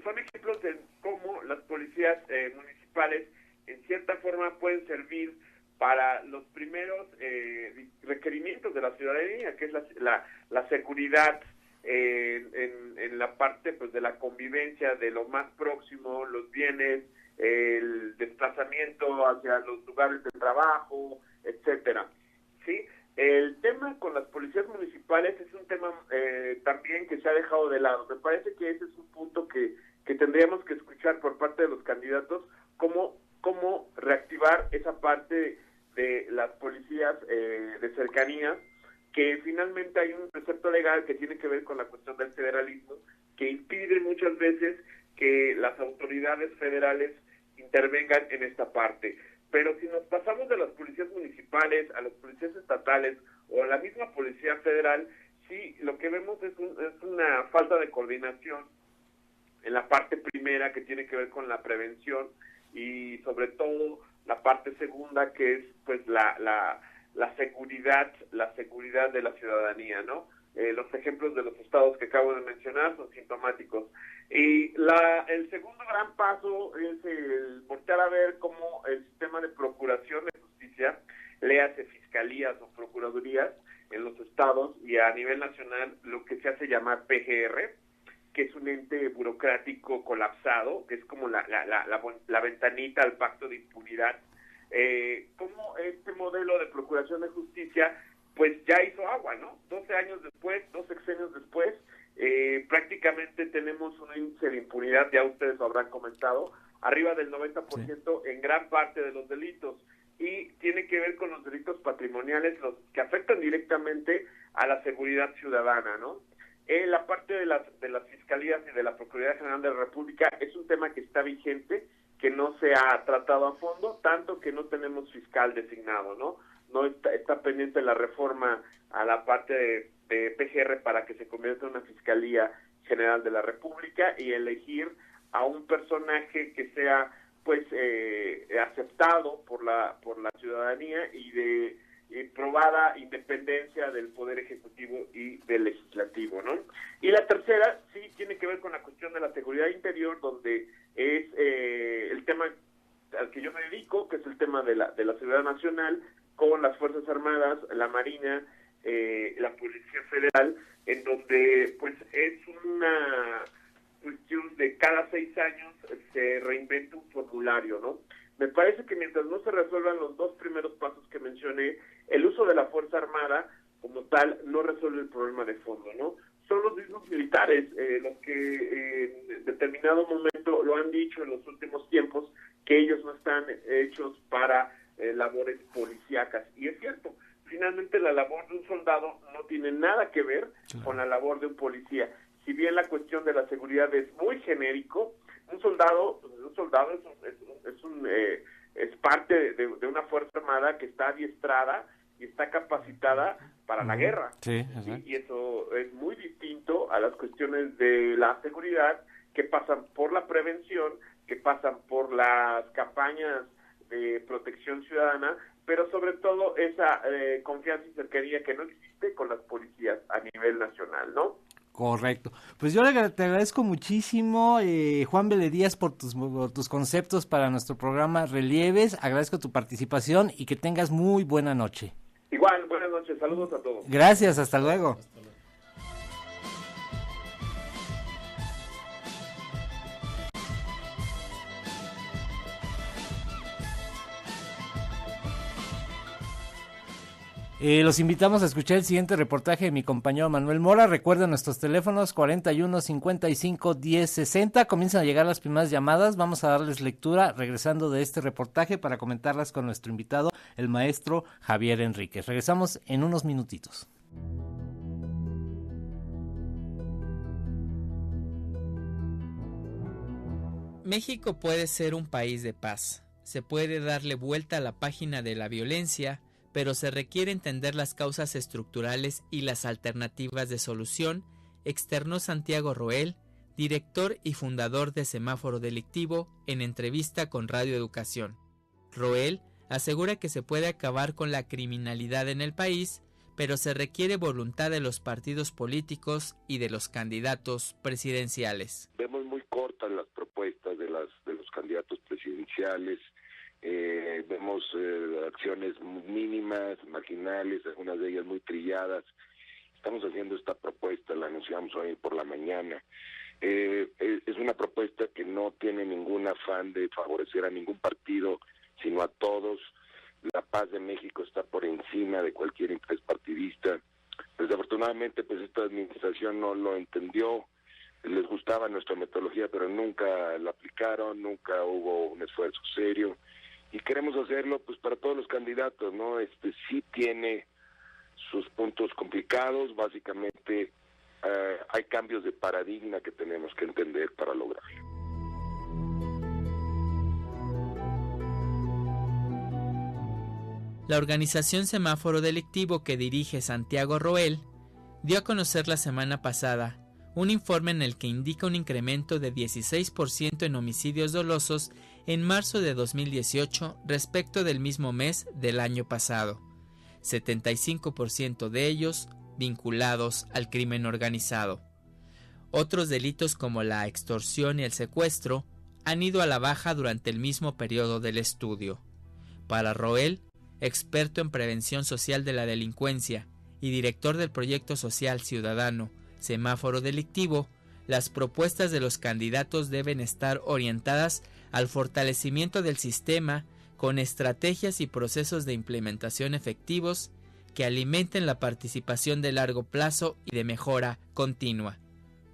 Son ejemplos de cómo las policías municipales en cierta forma pueden servir para los primeros requerimientos de la ciudadanía, que es la seguridad en la parte pues de la convivencia de lo más próximo, los bienes, el desplazamiento hacia los lugares de trabajo, etcétera. ¿Sí? El tema con las policías municipales es un tema también que se ha dejado de lado. Me parece que ese es un punto que tendríamos que escuchar por parte de los candidatos, cómo reactivar esa parte de las policías de cercanía, que finalmente hay un precepto legal que tiene que ver con la cuestión del federalismo, que impide muchas veces que las autoridades federales intervengan en esta parte. Pero si nos pasamos de las policías municipales a las policías estatales o a la misma policía federal, sí, lo que vemos es una falta de coordinación en la parte primera, que tiene que ver con la prevención, y sobre todo la parte segunda, que es pues la seguridad de la ciudadanía, ¿no? Los ejemplos de los estados que acabo de mencionar son sintomáticos. Y el segundo gran paso es el voltear a ver cómo el sistema de procuración de justicia, le hace fiscalías o procuradurías en los estados y a nivel nacional, lo que se hace llamar PGR, que es un ente burocrático colapsado, que es como la ventanita al pacto de impunidad. Como este modelo de procuración de justicia pues ya hizo agua, ¿no? 12 años después, 2 sexenios después, prácticamente tenemos un índice de impunidad, ya ustedes lo habrán comentado, arriba del 90% en gran parte de los delitos, y tiene que ver con los delitos patrimoniales, los que afectan directamente a la seguridad ciudadana, ¿no? La parte de las fiscalías y de la Procuraduría General de la República es un tema que está vigente, que no se ha tratado a fondo, tanto que no tenemos fiscal designado, ¿no? No está pendiente la reforma a la parte de PGR para que se convierta en una Fiscalía General de la República y elegir a un personaje que sea pues aceptado por la ciudadanía y de probada independencia del Poder Ejecutivo y del Legislativo, ¿no? Y la tercera sí tiene que ver con la cuestión de la seguridad interior, donde es el tema al que yo me dedico, que es el tema de la seguridad nacional, con las Fuerzas Armadas, la Marina la Policía Federal, en donde pues es una cuestión de cada 6 años se reinventa un formulario, ¿no? Me parece que mientras no se resuelvan los 2 primeros pasos que mencioné, el uso de la Fuerza Armada como tal no resuelve el problema de fondo, ¿no? Son los mismos militares los que en determinado momento lo han dicho en los últimos tiempos, que ellos no están hechos para labores policíacas. Y es cierto, finalmente la labor de un soldado no tiene nada que ver con la labor de un policía. Si bien la cuestión de la seguridad es muy genérico, un soldado es parte de una Fuerza Armada que está adiestrada y está capacitada para la guerra. Sí, y eso es muy distinto a las cuestiones de la seguridad, que pasan por la prevención, que pasan por las campañas de protección ciudadana, pero sobre todo esa confianza y cercanía que no existe con las policías a nivel nacional, ¿no? Correcto. Pues yo te agradezco muchísimo, Juan Vélez Díaz, por tus conceptos para nuestro programa Relieves. Agradezco tu participación y que tengas muy buena noche. Igual, buenas noches. Saludos a todos. Gracias, hasta luego. Los invitamos a escuchar el siguiente reportaje de mi compañero Manuel Mora. Recuerden nuestros teléfonos 41 55 10 60. Comienzan a llegar las primeras llamadas. Vamos a darles lectura regresando de este reportaje para comentarlas con nuestro invitado, el maestro Javier Enríquez. Regresamos en unos minutitos. México puede ser un país de paz. Se puede darle vuelta a la página de la violencia, pero se requiere entender las causas estructurales y las alternativas de solución, externó Santiago Roel, director y fundador de Semáforo Delictivo, en entrevista con Radio Educación. Roel asegura que se puede acabar con la criminalidad en el país, pero se requiere voluntad de los partidos políticos y de los candidatos presidenciales. Vemos muy cortas las propuestas de los candidatos presidenciales. Vemos acciones mínimas, marginales, algunas de ellas muy trilladas. Estamos haciendo esta propuesta, la anunciamos hoy por la mañana. Es una propuesta que no tiene ningún afán de favorecer a ningún partido, sino a todos. La paz de México está por encima de cualquier interés partidista. Desafortunadamente, pues esta administración no lo entendió. Les gustaba nuestra metodología, pero nunca la aplicaron, nunca hubo un esfuerzo serio. Y queremos hacerlo pues para todos los candidatos, ¿no? Sí tiene sus puntos complicados, básicamente hay cambios de paradigma que tenemos que entender para lograrlo. La organización Semáforo Delictivo que dirige Santiago Roel dio a conocer la semana pasada un informe en el que indica un incremento de 16% en homicidios dolosos en marzo de 2018 respecto del mismo mes del año pasado, 75% de ellos vinculados al crimen organizado. Otros delitos como la extorsión y el secuestro han ido a la baja durante el mismo periodo del estudio. Para Roel, experto en prevención social de la delincuencia y director del proyecto social ciudadano Semáforo Delictivo, las propuestas de los candidatos deben estar orientadas al fortalecimiento del sistema con estrategias y procesos de implementación efectivos que alimenten la participación de largo plazo y de mejora continua.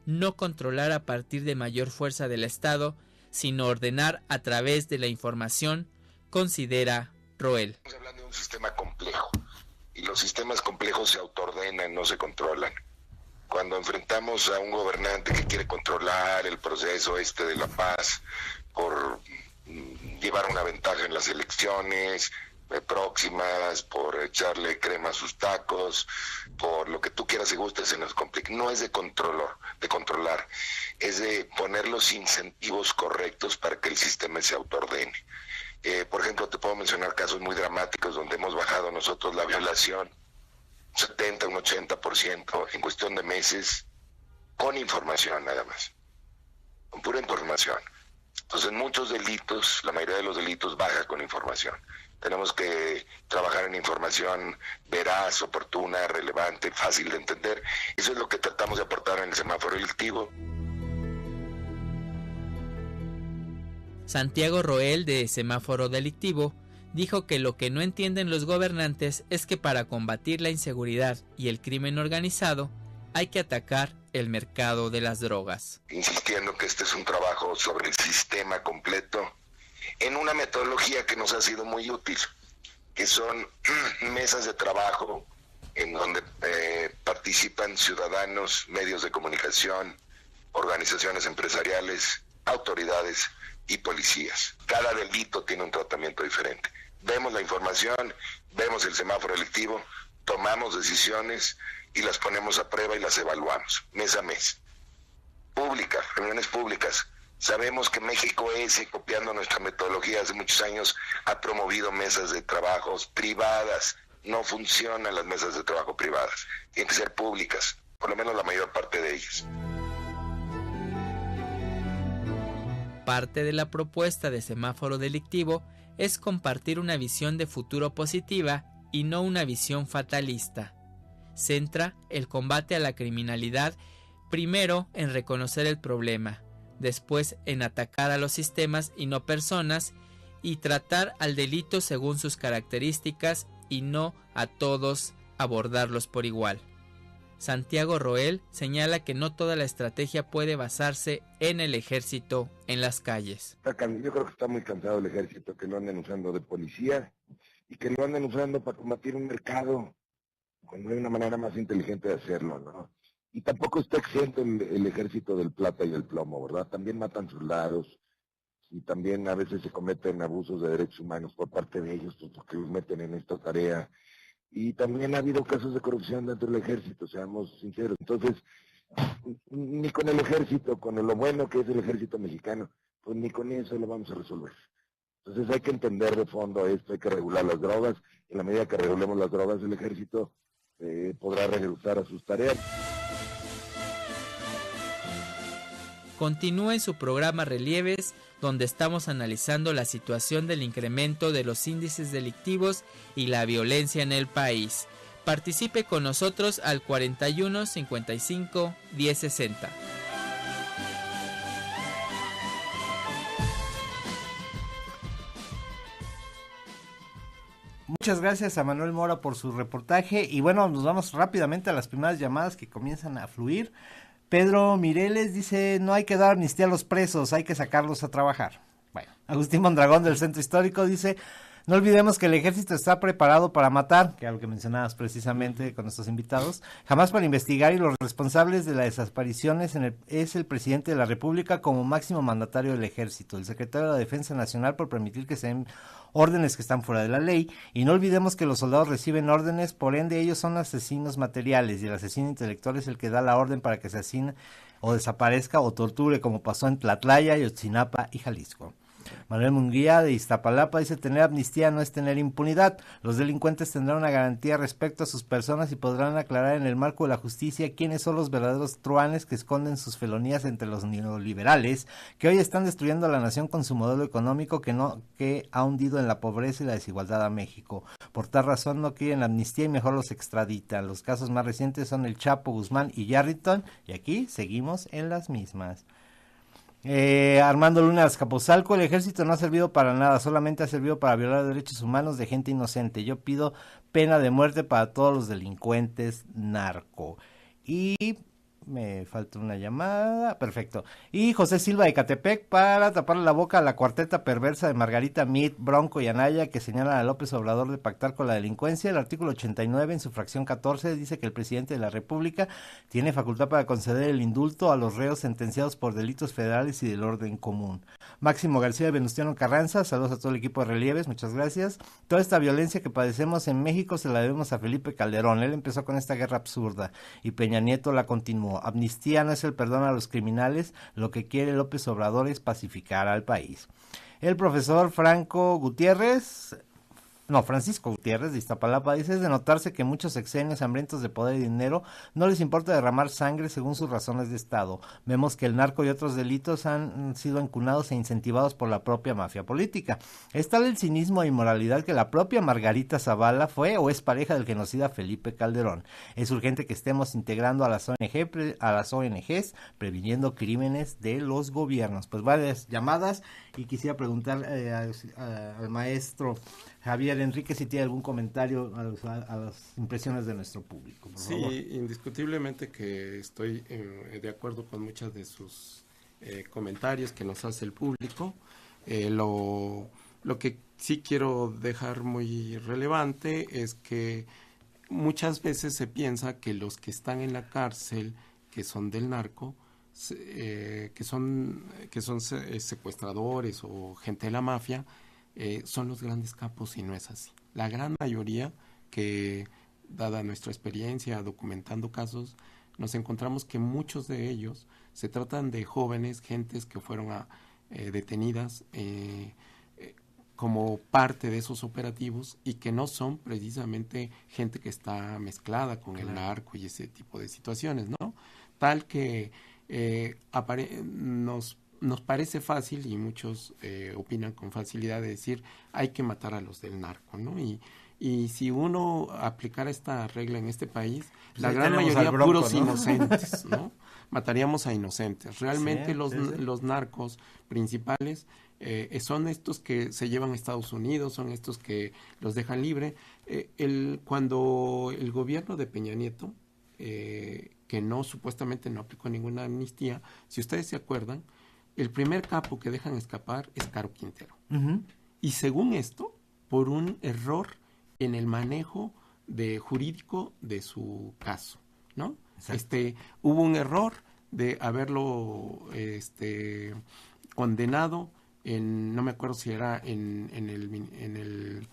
No controlar a partir de mayor fuerza del Estado, sino ordenar a través de la información, considera Roel. Estamos hablando de un sistema complejo y los sistemas complejos se autoordenan, no se controlan. Cuando enfrentamos a un gobernante que quiere controlar el proceso de la paz por llevar una ventaja en las elecciones próximas, por echarle crema a sus tacos, por lo que tú quieras y gustes, se nos complica. No es de controlar, es de poner los incentivos correctos para que el sistema se autoordene. Por ejemplo, te puedo mencionar casos muy dramáticos donde hemos bajado nosotros la violación 70, un 80% en cuestión de meses, con información nada más, con pura información. Entonces, en muchos delitos, la mayoría de los delitos baja con información. Tenemos que trabajar en información veraz, oportuna, relevante, fácil de entender. Eso es lo que tratamos de aportar en el semáforo delictivo. Santiago Roel, de Semáforo Delictivo, dijo que lo que no entienden los gobernantes es que para combatir la inseguridad y el crimen organizado hay que atacar el mercado de las drogas. Insistiendo que este es un trabajo sobre el sistema completo, en una metodología que nos ha sido muy útil, que son mesas de trabajo en donde participan ciudadanos, medios de comunicación, organizaciones empresariales, autoridades y policías. Cada delito tiene un tratamiento diferente. Vemos la información, vemos el semáforo delictivo, tomamos decisiones y las ponemos a prueba y las evaluamos mes a mes. Públicas, reuniones públicas. Sabemos que México copiando nuestra metodología hace muchos años, ha promovido mesas de trabajos privadas. No funcionan las mesas de trabajo privadas. Tienen que ser públicas, por lo menos la mayor parte de ellas. Parte de la propuesta de Semáforo Delictivo es compartir una visión de futuro positiva y no una visión fatalista. Centra el combate a la criminalidad primero en reconocer el problema, después en atacar a los sistemas y no personas, y tratar al delito según sus características y no a todos abordarlos por igual. Santiago Roel señala que no toda la estrategia puede basarse en el ejército en las calles. Yo creo que está muy cansado el ejército, que lo anden usando de policía y que lo anden usando para combatir un mercado cuando hay una manera más inteligente de hacerlo, ¿no? Y tampoco está exento el ejército del plata y el plomo, ¿verdad? También matan soldados y también a veces se cometen abusos de derechos humanos por parte de ellos, pues, porque los meten en esta tarea. Y también ha habido casos de corrupción dentro del ejército, seamos sinceros. Entonces, ni con el ejército, con lo bueno que es el ejército mexicano, pues ni con eso lo vamos a resolver. Entonces hay que entender de fondo esto, hay que regular las drogas. En la medida que regulemos las drogas, el ejército podrá regresar a sus tareas. Continúa en su programa Relieves, donde estamos analizando la situación del incremento de los índices delictivos y la violencia en el país. Participe con nosotros al 41 55 10 60. Muchas gracias a Manuel Mora por su reportaje y bueno, nos vamos rápidamente a las primeras llamadas que comienzan a fluir. Pedro Mireles dice, no hay que dar amnistía a los presos, hay que sacarlos a trabajar. Bueno, Agustín Mondragón del Centro Histórico dice, no olvidemos que el ejército está preparado para matar, que es lo que mencionabas precisamente con nuestros invitados, jamás para investigar, y los responsables de las desapariciones es el presidente de la República como máximo mandatario del ejército, el secretario de la Defensa Nacional por permitir que se den órdenes que están fuera de la ley, y no olvidemos que los soldados reciben órdenes, por ende ellos son asesinos materiales, y el asesino intelectual es el que da la orden para que se asesine o desaparezca o torture, como pasó en Tlatlaya, Ayotzinapa y Jalisco. Manuel Munguía de Iztapalapa dice, tener amnistía no es tener impunidad. Los delincuentes tendrán una garantía respecto a sus personas y podrán aclarar en el marco de la justicia quiénes son los verdaderos truanes que esconden sus felonías entre los neoliberales que hoy están destruyendo a la nación con su modelo económico que ha hundido en la pobreza y la desigualdad a México. Por tal razón no quieren amnistía y mejor los extraditan. Los casos más recientes son el Chapo, Guzmán y Yarrington, y aquí seguimos en las mismas. Armando Luna Azcapotzalco, el ejército no ha servido para nada, solamente ha servido para violar derechos humanos de gente inocente. Yo pido pena de muerte para todos los delincuentes narco. Y me falta una llamada, perfecto. Y José Silva de Catepec, para taparle la boca a la cuarteta perversa de Margarita Meade, Bronco y Anaya, que señalan a López Obrador de pactar con la delincuencia. El artículo 89 en su fracción 14 dice que el presidente de la República tiene facultad para conceder el indulto a los reos sentenciados por delitos federales y del orden común. Máximo García de Venustiano Carranza, saludos a todo el equipo de Relieves, muchas gracias. Toda esta violencia que padecemos en México se la debemos a Felipe Calderón. Él empezó con esta guerra absurda y Peña Nieto la continuó. Amnistía no es el perdón a los criminales, lo que quiere López Obrador es pacificar al país. El profesor Franco Gutiérrez, Francisco Gutiérrez de Iztapalapa dice: es de notarse que muchos sexenios hambrientos de poder y dinero no les importa derramar sangre según sus razones de estado. Vemos que el narco y otros delitos han sido encunados e incentivados por la propia mafia política. Es tal el cinismo e inmoralidad que la propia Margarita Zavala fue o es pareja del genocida Felipe Calderón. Es urgente que estemos integrando a las ONGs, previniendo crímenes de los gobiernos. Pues varias llamadas, y quisiera preguntar al maestro Javier Enrique si tiene algún comentario a las impresiones de nuestro público, por favor. Sí, indiscutiblemente que estoy de acuerdo con muchos de sus comentarios que nos hace el público. Lo que sí quiero dejar muy relevante es que muchas veces se piensa que los que están en la cárcel, que son del narco, que son secuestradores o gente de la mafia, son los grandes capos, y no es así. La gran mayoría, que dada nuestra experiencia documentando casos, nos encontramos que muchos de ellos se tratan de jóvenes, gentes que fueron detenidas como parte de esos operativos, y que no son precisamente gente que está mezclada con el narco y ese tipo de situaciones, ¿no? Tal que nos parece fácil, y muchos opinan con facilidad, de decir hay que matar a los del narco, ¿no? Y si uno aplicara esta regla en este país, pues la gran mayoría puros, ¿no?, inocentes, ¿no? Mataríamos a inocentes. Realmente los narcos principales son estos que se llevan a Estados Unidos, son estos que los dejan libre. Cuando el gobierno de Peña Nieto, que supuestamente no aplicó ninguna amnistía, si ustedes se acuerdan, el primer capo que dejan escapar es Caro Quintero. Uh-huh. Y según esto, por un error en el manejo jurídico de su caso, ¿no? Hubo un error de haberlo condenado no me acuerdo si era en el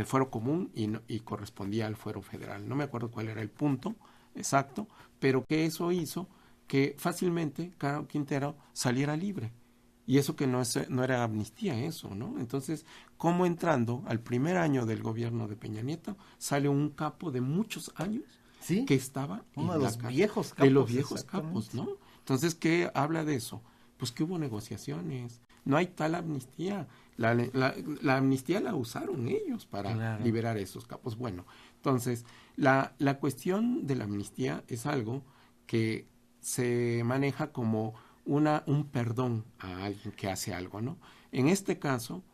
fuero común y correspondía al fuero federal. No me acuerdo cuál era el punto exacto, pero que eso hizo que fácilmente Caro Quintero saliera libre. Y eso que no era amnistía, eso, ¿no? Entonces, ¿cómo entrando al primer año del gobierno de Peña Nieto sale un capo de muchos años? ¿Sí? Que estaba uno de los viejos capos. De los viejos capos, ¿no? Entonces, ¿qué habla de eso? Pues que hubo negociaciones. No hay tal amnistía. La amnistía la usaron ellos para liberar a esos capos. Bueno, entonces, la cuestión de la amnistía es algo que se maneja como un perdón a alguien que hace algo, ¿no? En este caso,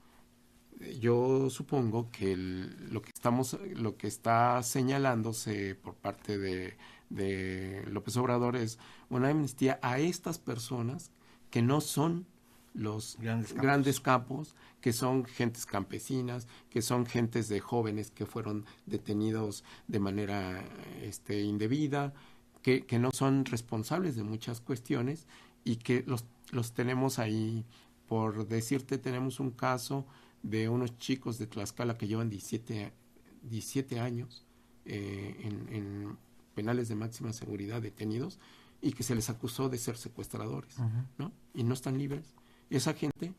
yo supongo que lo que está señalándose por parte de López Obrador es una amnistía a estas personas que no son los grandes capos, que son gentes campesinas, que son gentes de jóvenes que fueron detenidos de manera indebida, que no son responsables de muchas cuestiones, y que los tenemos ahí. Por decirte, tenemos un caso de unos chicos de Tlaxcala que llevan 17 años en penales de máxima seguridad detenidos, y que se les acusó de ser secuestradores, ¿no? Y no están libres. Esa gente,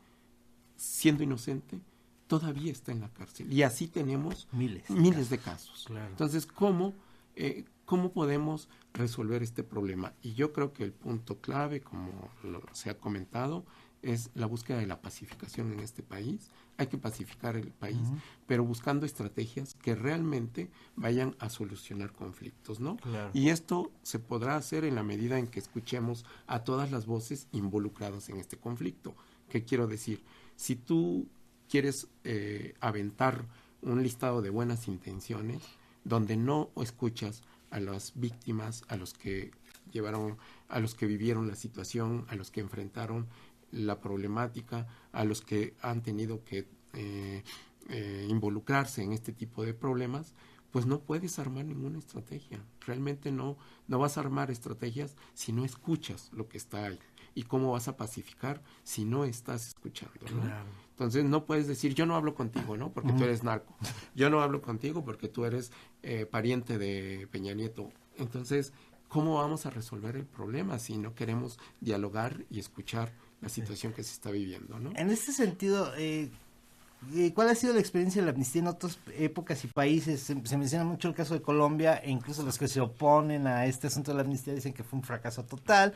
siendo inocente, todavía está en la cárcel. Y así tenemos miles de casos. Claro. Entonces, ¿cómo podemos resolver este problema? Y yo creo que el punto clave, como se ha comentado, es la búsqueda de la pacificación en este país. Hay que pacificar el país, pero buscando estrategias que realmente vayan a solucionar conflictos, ¿no? Claro. Y esto se podrá hacer en la medida en que escuchemos a todas las voces involucradas en este conflicto. ¿Qué quiero decir? Si tú quieres aventar un listado de buenas intenciones, donde no escuchas a las víctimas, a los que vivieron la situación, a los que enfrentaron la problemática, a los que han tenido que involucrarse en este tipo de problemas, pues no puedes armar ninguna estrategia. Realmente no vas a armar estrategias si no escuchas lo que está ahí. ¿Y cómo vas a pacificar si no estás escuchando, ¿no? Claro. Entonces no puedes decir, yo no hablo contigo, ¿no? Porque tú eres narco. Yo no hablo contigo porque tú eres pariente de Peña Nieto. Entonces, ¿cómo vamos a resolver el problema si no queremos dialogar y escuchar la situación que se está viviendo, ¿no? En este sentido, ¿Cuál ha sido la experiencia de la amnistía en otras épocas y países? Se menciona mucho el caso de Colombia, e incluso los que se oponen a este asunto de la amnistía dicen que fue un fracaso total.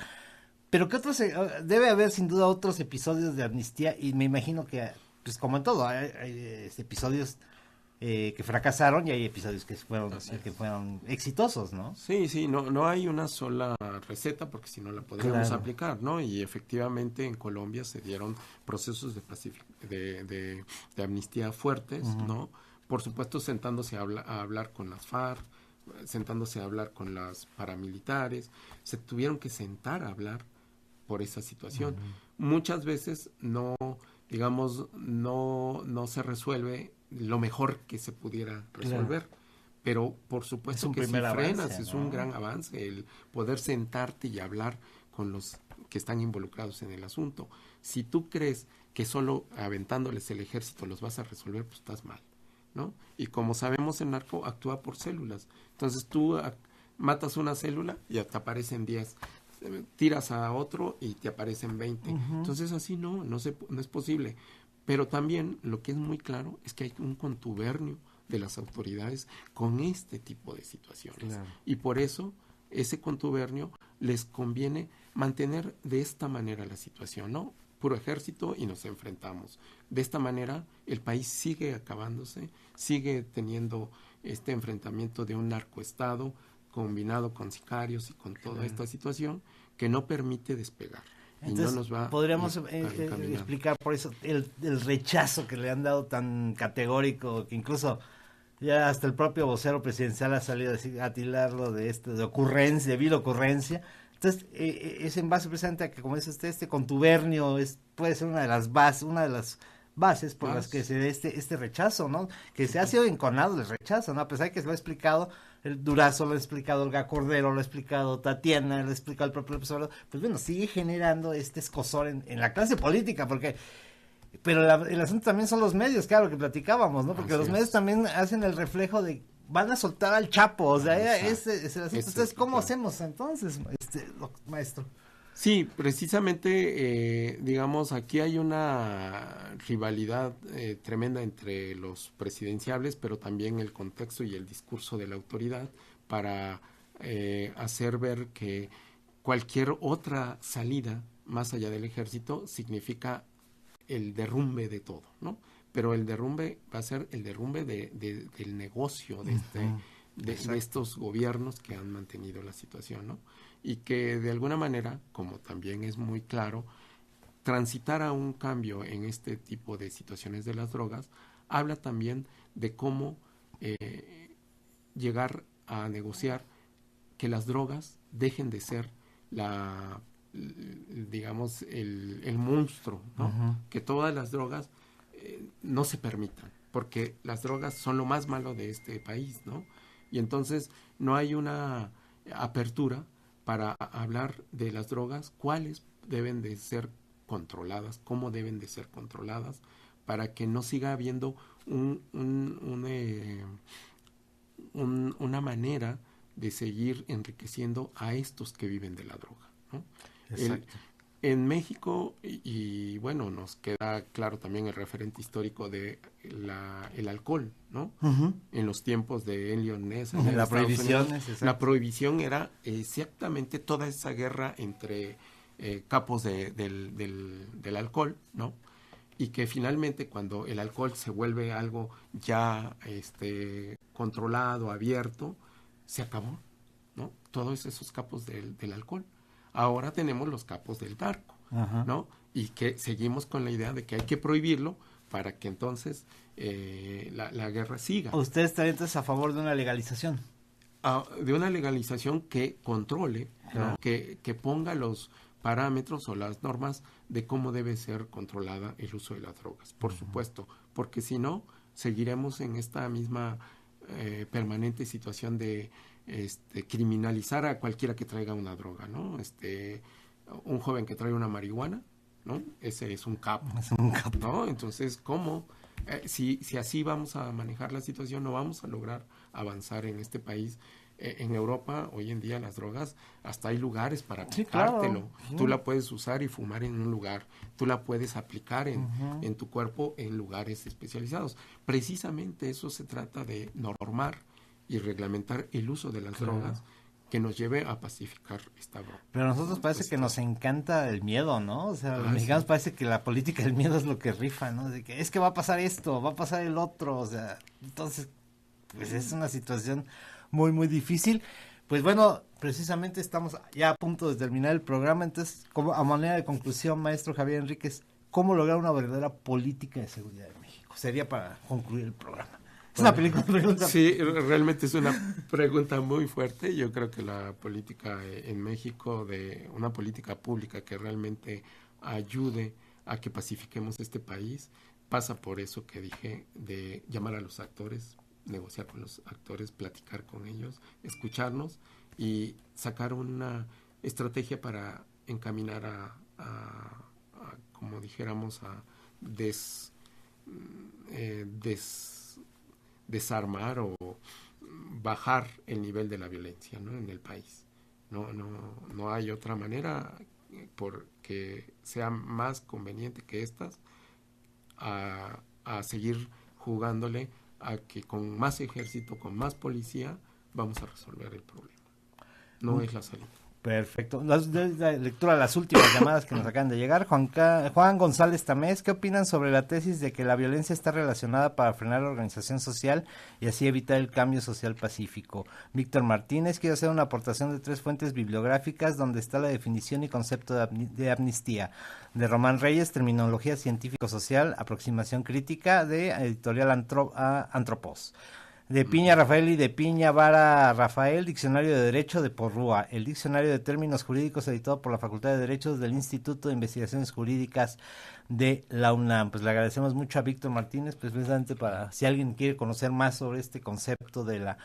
Pero ¿qué otros? Debe haber sin duda otros episodios de amnistía, y me imagino que, pues como en todo, hay episodios que fracasaron y hay episodios que fueron exitosos, ¿no? Sí, no hay una sola receta, porque si no la podríamos aplicar, ¿no? Y efectivamente en Colombia se dieron procesos de amnistía fuertes, ¿no? Por supuesto sentándose a hablar con las FARC, sentándose a hablar con las paramilitares, se tuvieron que sentar a hablar por esa situación. Muchas veces no se resuelve lo mejor que se pudiera resolver, pero por supuesto que si frenas, es un gran avance el poder sentarte y hablar con los que están involucrados en el asunto. Si tú crees que solo aventándoles el ejército los vas a resolver, pues estás mal, ¿no? Y como sabemos, el narco actúa por células. Entonces tú matas una célula y te aparecen 10, tiras a otro y te aparecen 20. Entonces así no es posible. Pero también lo que es muy claro es que hay un contubernio de las autoridades con este tipo de situaciones. Claro. Y por eso ese contubernio les conviene mantener de esta manera la situación, ¿no? Puro ejército y nos enfrentamos. De esta manera el país sigue acabándose, sigue teniendo este enfrentamiento de un narcoestado combinado con sicarios y con toda esta situación que no permite despegar. Entonces, no nos va podríamos explicar por eso el rechazo que le han dado tan categórico, que incluso ya hasta el propio vocero presidencial ha salido a tildarlo de ocurrencia, de vil ocurrencia. Entonces, es en base precisamente a que, como dice usted, este contubernio puede ser una de las bases por las que se dé este rechazo, ¿no? Que se ha sido enconado el rechazo, ¿no? A pesar de que se lo ha explicado el Durazo, lo ha explicado Olga Cordero, lo ha explicado Tatiana, lo ha explicado el propio López Obrador, pues bueno, sigue generando este escozor en la clase política, pero el asunto también son los medios, claro, que platicábamos, ¿no? Porque los medios también hacen el reflejo de van a soltar al Chapo, o sea, ese es el asunto. Entonces, ¿cómo hacemos entonces, maestro? Sí, precisamente, aquí hay una rivalidad tremenda entre los presidenciables, pero también el contexto y el discurso de la autoridad para hacer ver que cualquier otra salida más allá del ejército significa el derrumbe de todo, ¿no? Pero el derrumbe va a ser el derrumbe del negocio de estos gobiernos que han mantenido la situación, ¿no? Y que de alguna manera, como también es muy claro, transitar a un cambio en este tipo de situaciones de las drogas habla también de cómo llegar a negociar que las drogas dejen de ser el monstruo, ¿no? Que todas las drogas no se permitan, porque las drogas son lo más malo de este país, ¿no? Y entonces no hay una apertura para hablar de las drogas, cuáles deben de ser controladas, cómo deben de ser controladas, para que no siga habiendo una manera de seguir enriqueciendo a estos que viven de la droga, ¿no? En México, y bueno, nos queda claro también el referente histórico de el alcohol, ¿no? En los tiempos de Elliot Ness, la prohibición era exactamente toda esa guerra entre capos del alcohol, ¿no? Y que finalmente cuando el alcohol se vuelve algo ya controlado, abierto, se acabó, ¿no? Todos esos capos del alcohol. Ahora tenemos los capos del narco, ¿no? Y que seguimos con la idea de que hay que prohibirlo para que entonces la guerra siga. ¿Usted está entonces a favor de una legalización? De una legalización que controle, ¿no? Que ponga los parámetros o las normas de cómo debe ser controlada el uso de las drogas, por supuesto, porque si no, seguiremos en esta misma permanente situación de criminalizar a cualquiera que traiga una droga, ¿no? Un joven que trae una marihuana, ¿no? Ese es un capo. ¿No? Entonces, ¿cómo? Si así vamos a manejar la situación, no vamos a lograr avanzar en este país En Europa, hoy en día, las drogas, hasta hay lugares para Sí, aplicártelo. claro. Tú la puedes usar y fumar en un lugar. Tú la puedes aplicar en tu cuerpo en lugares especializados. Precisamente eso se trata de normar y reglamentar el uso de las drogas que nos lleve a pacificar esta broma. Pero a nosotros parece que nos encanta el miedo, ¿no? O sea, a los mexicanos parece que la política del miedo es lo que rifa, ¿no? De que es que va a pasar esto, va a pasar el otro, o sea, entonces, pues es una situación muy, muy difícil. Pues bueno, precisamente estamos ya a punto de terminar el programa, entonces, como a manera de conclusión, maestro Javier Enríquez, ¿cómo lograr una verdadera política de seguridad en México? Sería para concluir el programa. Es una pregunta. Sí, realmente es una pregunta muy fuerte. Yo creo que la política en México, de una política pública que realmente ayude a que pacifiquemos este país, pasa por eso que dije, de llamar a los actores, negociar con los actores, platicar con ellos, escucharnos y sacar una estrategia para encaminar a como dijéramos, a desarmar o bajar el nivel de la violencia, ¿no?, en el país. No hay otra manera porque sea más conveniente que estas a seguir jugándole a que con más ejército, con más policía, vamos a resolver el problema. No es la salida. Perfecto. La lectura de las últimas llamadas que nos acaban de llegar. Juan González Tamés, ¿qué opinan sobre la tesis de que la violencia está relacionada para frenar la organización social y así evitar el cambio social pacífico? Víctor Martínez, quiero hacer una aportación de 3 fuentes bibliográficas donde está la definición y concepto de amnistía. De Román Reyes, Terminología Científico-Social, Aproximación Crítica, de Editorial Antropos. De Piña Rafael y de Piña Vara Rafael, Diccionario de Derecho de Porrúa, el Diccionario de Términos Jurídicos editado por la Facultad de Derechos del Instituto de Investigaciones Jurídicas de la UNAM. Pues le agradecemos mucho a Víctor Martínez, pues precisamente para si alguien quiere conocer más sobre este concepto de la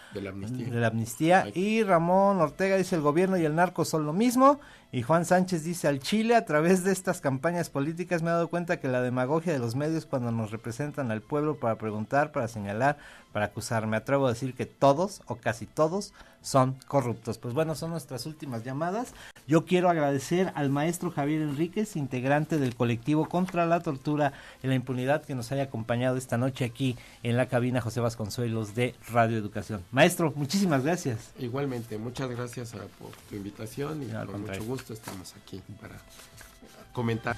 amnistía. Y Ramón Ortega dice, el gobierno y el narco son lo mismo. Y Juan Sánchez dice, al Chile, a través de estas campañas políticas me he dado cuenta que la demagogia de los medios cuando nos representan al pueblo para preguntar, para señalar, para acusar, me atrevo a decir que todos o casi todos son corruptos. Pues bueno, son nuestras últimas llamadas. Yo quiero agradecer al maestro Javier Enríquez, integrante del colectivo contra la tortura y la impunidad, que nos haya acompañado esta noche aquí en la cabina José Vasconcelos de Radio Educación. Maestro, muchísimas gracias. Igualmente, muchas gracias por tu invitación y con mucho gusto estamos aquí para comentar.